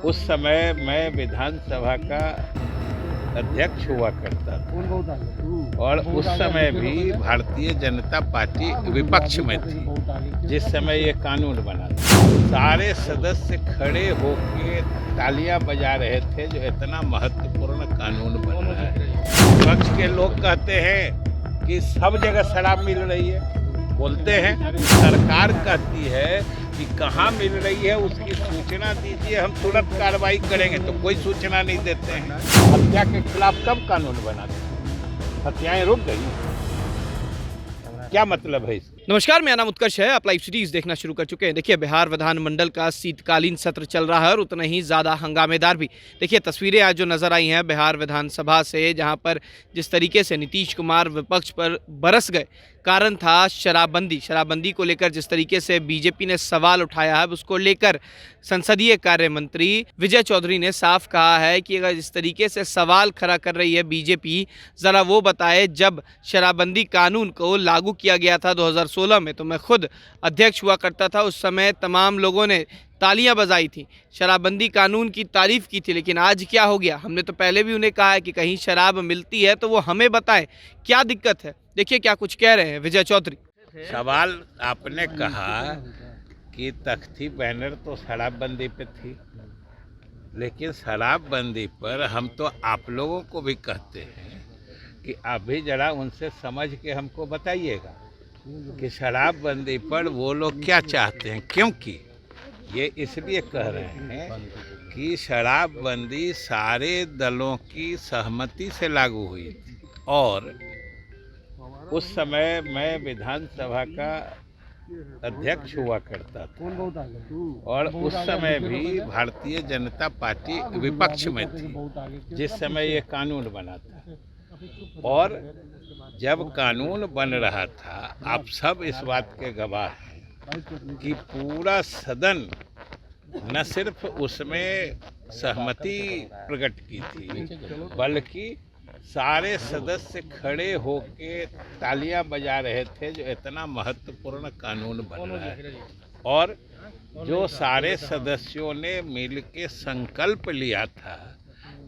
उस समय मैं विधानसभा का अध्यक्ष हुआ करता था और उस समय भी भारतीय जनता पार्टी विपक्ष में थी जिस समय ये कानून बना था। सारे सदस्य खड़े होकर तालियां बजा रहे थे जो इतना महत्वपूर्ण कानून बन रहा है। विपक्ष के लोग कहते हैं कि सब जगह शराब मिल रही है, बोलते हैं सरकार कहती है कि कहाँ मिल रही है उसकी सूचना दीजिए, हम तुरंत कार्रवाई करेंगे, तो कोई सूचना नहीं देते हैं। हत्या के खिलाफ कब कानून बना था? हत्याएं रुक गई, क्या मतलब है इसका? नमस्कार, मेरा नाम उत्कर्ष है। आप लाइव सीरीज देखना शुरू कर चुके हैं। देखिए, बिहार विधानमंडल का शीतकालीन सत्र चल रहा है और उतना ही ज़्यादा हंगामेदार भी। देखिए, तस्वीरें आज जो नज़र आई हैं बिहार विधानसभा से, जहां पर जिस तरीके से नीतीश कुमार विपक्ष पर बरस गए। कारण था शराबबंदी को लेकर जिस तरीके से बीजेपी ने सवाल उठाया है, उसको लेकर संसदीय कार्य मंत्री विजय चौधरी ने साफ कहा है कि अगर इस तरीके से सवाल खड़ा कर रही है बीजेपी, ज़रा वो बताए जब शराबबंदी कानून को लागू किया गया था 2016 में, तो मैं खुद अध्यक्ष हुआ करता था। उस समय तमाम लोगों ने तालियां बजाई थी, शराबबंदी कानून की तारीफ की थी। लेकिन आज क्या हो गया? हमने तो पहले भी उन्हें कहा है कि कहीं शराब मिलती है तो वो हमें बताएं, क्या दिक्कत है। देखिए क्या कुछ कह रहे हैं विजय चौधरी। सवाल आपने कहा कि तख्ती बैनर तो शराबबंदी पे थी, लेकिन शराबबंदी पर हम तो आप लोगों को भी कहते हैं कि अभी जरा उनसे समझ के हमको बताइएगा कि शराबबंदी पर वो लोग क्या चाहते हैं। क्योंकि ये इसलिए कह रहे हैं कि शराबबंदी सारे दलों की सहमति से लागू हुई थी और उस समय मैं विधानसभा का अध्यक्ष हुआ करता था और उस समय भी भारतीय जनता पार्टी विपक्ष में थी जिस समय ये कानून बना था। और जब कानून बन रहा था, आप सब इस बात के गवाह हैं कि पूरा सदन न सिर्फ उसमें सहमति प्रकट की थी, बल्कि सारे सदस्य खड़े होकर तालियां बजा रहे थे जो इतना महत्वपूर्ण कानून बन रहा है। और जो सारे सदस्यों ने मिलकर संकल्प लिया था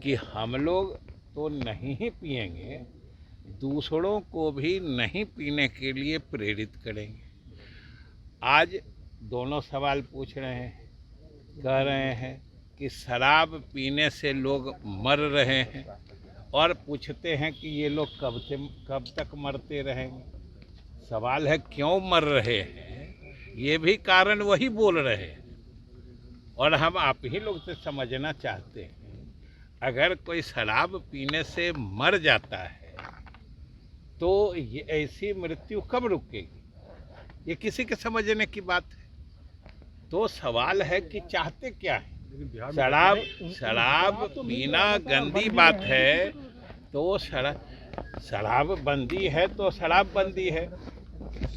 कि हम लोग तो नहीं ही पिएंगे, दूसरों को भी नहीं पीने के लिए प्रेरित करेंगे। आज दोनों सवाल पूछ रहे हैं, कह रहे हैं कि शराब पीने से लोग मर रहे हैं और पूछते हैं कि ये लोग कब तक मरते रहेंगे। सवाल है क्यों मर रहे हैं, ये भी कारण वही बोल रहे हैं और हम आप ही लोग से समझना चाहते हैं। अगर कोई शराब पीने से मर जाता है तो ये ऐसी मृत्यु कब रुकेगी, ये किसी के समझने की बात है। तो सवाल है कि चाहते क्या है। शराब पीना गंदी बात है, तो शराबबंदी है तो शराबबंदी है।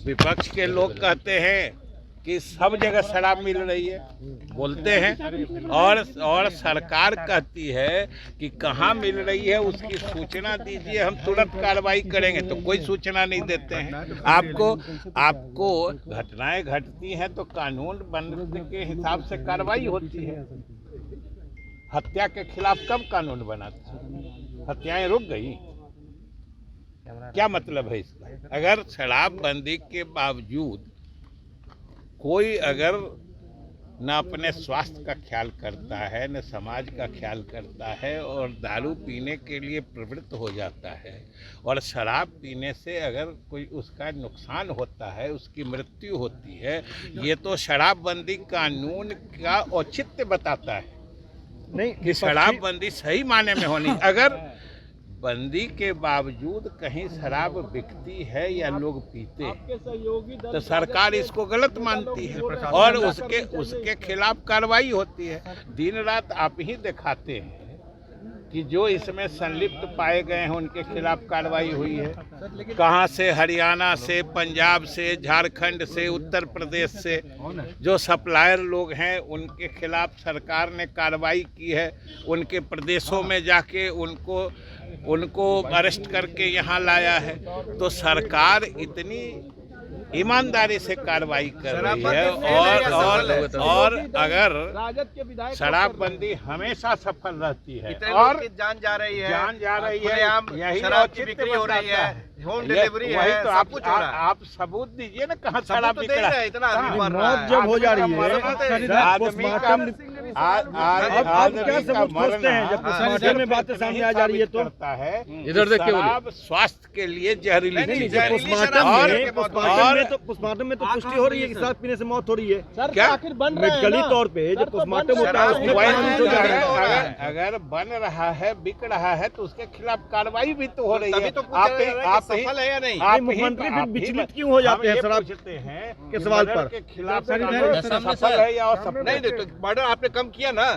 विपक्ष के लोग कहते हैं कि सब जगह शराब मिल रही है, बोलते हैं और सरकार कहती है कि कहाँ मिल रही है उसकी सूचना दीजिए, हम तुरंत कार्रवाई करेंगे, तो कोई सूचना नहीं देते हैं। आपको घटनाएं घटती हैं तो कानून बनने के हिसाब से कार्रवाई होती है। हत्या के खिलाफ कब कानून बना था? हत्याएं रुक गई, क्या मतलब है इसका? अगर शराबबंदी के बावजूद कोई अगर न अपने स्वास्थ्य का ख्याल करता है, न समाज का ख्याल करता है और दारू पीने के लिए प्रवृत्त हो जाता है और शराब पीने से अगर कोई उसका नुकसान होता है, उसकी मृत्यु होती है, ये तो शराबबंदी कानून का औचित्य बताता है नहीं कि शराबबंदी सही माने में होनी। अगर बंदी के बावजूद कहीं शराब बिकती है या लोग पीते हैं तो सरकार इसको गलत मानती है और उसके खिलाफ कार्रवाई होती है। दिन रात आप ही दिखाते हैं कि जो इसमें संलिप्त पाए गए हैं उनके खिलाफ कार्रवाई हुई है। कहाँ से? हरियाणा से, पंजाब से, झारखंड से, उत्तर प्रदेश से जो सप्लायर लोग हैं उनके खिलाफ सरकार ने कार्रवाई की है। उनके प्रदेशों में जाके उनको अरेस्ट करके यहाँ लाया है। तो सरकार इतनी ईमानदारी से कार्रवाई कर रही है। शराबबंदी और अगर राजद के विधायक शराबबंदी हमेशा सफल रहती है कितने और लोग की जान जा रही है, जान जा रही है, खुलेआम यही शराब की औचित्य बिक्री हो रही बताता है, होम ये डिलीवरी वही है, तो सब कुछ हो रहा है। आप सबूत दीजिए ना, कहाँ शराब सबूत तो बिक दे रहा रहे हैं, है। इतना आदमी मर रहा मौत है। जब हो जा रही है, आदमी अब क्या सबूत खोजते हैं, जब पोस्टमार्टम में बातें सामने आ जा रही है तो करता है इधर देख के बोलिए। शराब स्वास्थ्य के लिए जहरीली नहीं, चीज जब है। पोस्टमार्टम में तो पुष्टि हो रही है कि शराब पीने से मौत हो रही है। क्या मेडिकली तौर पे जब पोस्टमार्टम होता है उसमें वही कानून तो तो जा अगर, रहा है। अगर बन रहा है, बिक रहा है, तो उसके खिलाफ कार्रवाई भी तो हो रही तभी है। तो पूछा जा रहा है कि सफल है या नहीं? मुख्यमंत्री फिर विचलित क्यों हो जाते हैं शराब पूछते हैं के सवाल पर? के खिलाफ सर, सफल है या असफल नहीं तो मर्डर आपने कम किया ना,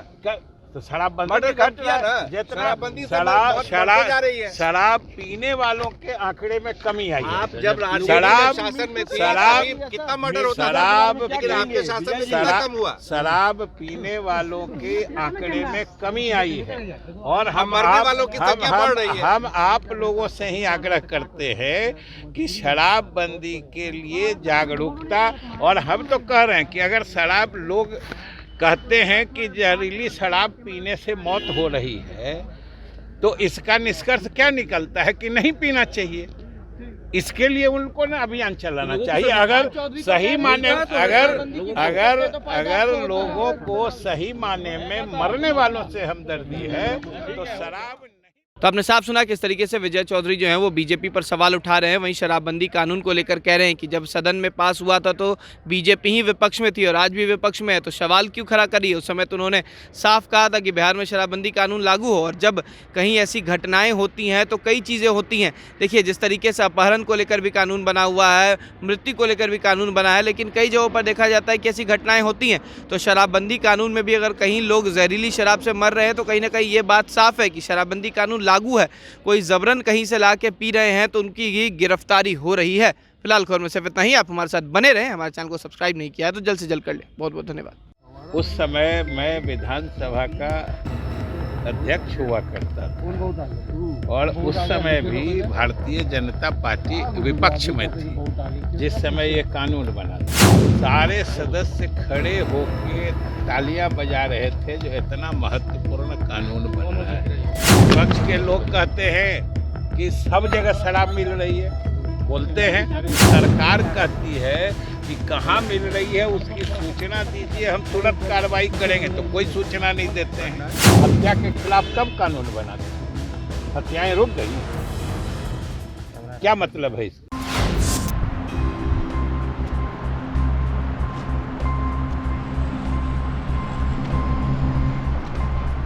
तो शराबबंदी मर्डर घट कम किया ना, जितना शराबबंदी से बहुत बढ़ते जा रही है। शराब पीने वालों के आंकड़े में कमी आई है। आप जब शराब शासन में थे शराब तभी कितना मर्डर होता था, शराब लेकिन आपके शासन में कितना कम हुआ? शराब पीने वालों के आंकड़े में कमी आई है और हम मरने वालों की संख्या बढ़ रही है। हम आप लोगों से ही आग्रह करते हैं कि शराबबंदी के लिए जागरूकता, और हम तो कह रहे हैं कि अगर शराब लोग कहते हैं कि जहरीली शराब पीने से मौत हो रही है, तो इसका निष्कर्ष क्या निकलता है कि नहीं पीना चाहिए। इसके लिए उनको ना अभियान चलाना चाहिए। अगर सही माने अगर लोगों को सही माने में मरने वालों से हमदर्दी है तो शराब नहीं। तो आपने साफ सुना किस तरीके से विजय चौधरी जो हैं वो बीजेपी पर सवाल उठा रहे हैं। वहीं शराबबंदी कानून को लेकर कह रहे हैं कि जब सदन में पास हुआ था तो बीजेपी ही विपक्ष में थी और आज भी विपक्ष में है, तो सवाल क्यों खड़ा करी है। उस समय तो उन्होंने साफ कहा था कि बिहार में शराबबंदी कानून लागू हो, और जब कहीं ऐसी घटनाएं होती हैं तो कई चीज़ें होती हैं। देखिए जिस तरीके से अपहरण को लेकर भी कानून बना हुआ है, मृत्यु को लेकर भी कानून बना है, लेकिन कई जगहों पर देखा जाता है कि ऐसी घटनाएँ होती हैं। तो शराबबंदी कानून में भी अगर कहीं लोग जहरीली शराब से मर रहे हैं तो कहीं ना कहीं ये बात साफ है कि शराबबंदी कानून लागू है। कोई जबरन कहीं से ला के पी रहे हैं तो उनकी ही गिरफ्तारी हो रही है। फिलहाल खबर में सिर्फ इतना ही। आप हमारे साथ बने रहें, हमारे चैनल को सब्सक्राइब नहीं किया है तो जल्द से जल्द कर लें। बहुत बहुत धन्यवाद। उस समय मैं विधानसभा का अध्यक्ष हुआ करता था और उस समय भी भारतीय जनता पार्टी विपक्ष में थी जिस समय ये कानून बना था। सारे सदस्य खड़े होकर तालियां बजा रहे थे जो इतना महत्वपूर्ण कानून बन रहा है। विपक्ष के लोग कहते हैं कि सब जगह शराब मिल रही है, बोलते हैं। सरकार कहती है कि कहाँ मिल रही है उसकी सूचना दीजिए, हम तुरंत कार्रवाई करेंगे, तो कोई सूचना नहीं देते हैं। हत्या के खिलाफ कब कानून बना? हत्याएं रुक गई, क्या मतलब है इसका?